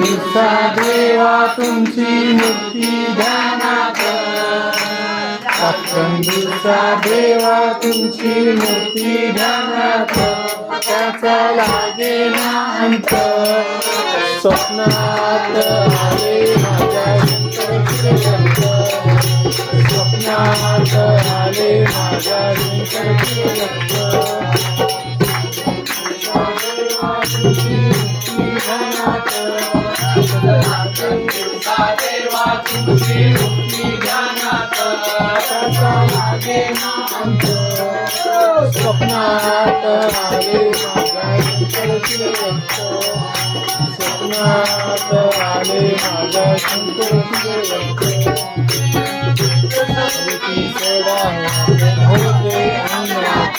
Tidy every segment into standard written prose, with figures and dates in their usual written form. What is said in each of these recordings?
दिवसा देवा तुमची मूर्ती ध्यानात, दिवसा देवा तुमची मूर्ती ध्यानात, त्याचा लागेना अंत. स्वप्नात आले माझ्या शंकरचे रक्त, स्वप्नात आले माझ्या शंकरचे रक्त. तुमची मूर्ती ध्यानात, देवा तुमची मूर्ती ध्यानात, त्याचा लागेना अंत. स्वप्नात आले माझ्या शंकरचे रक्त, स्वप्नात आले माझ्या शंकरचे रक्त. होते अंगणात,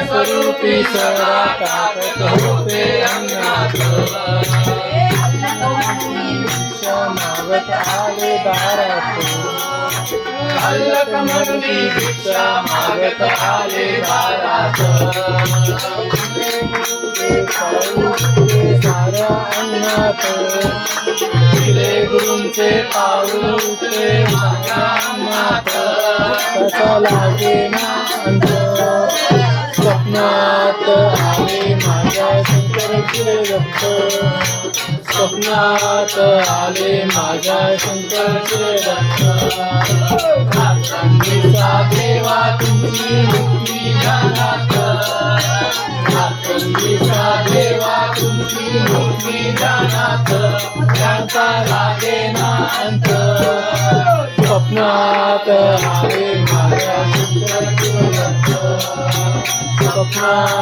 स्वरूपी सडा टाकत होते अंगणात. भिक्षा मागत आले दारात, कमरली भिक्षा मागत आले दारात. साऱ्या अंगणात तिले गुरूंचे पाऊल उठले माझ्या अंगणात, त्याचा लागेना अंत. स्वप्नात आले माझ्या शंकरचे रक्त, स्वप्नात आले माझ्या शंकरचे रक्त. दिवसा देवा तुमची मूर्ती ध्यानात, दिवसा देवा तुमची मूर्ती ध्यानात, त्याचा लागेना अंत. स्वप्नात आले माझ्या शंकरचे रक्त, स्वप्नात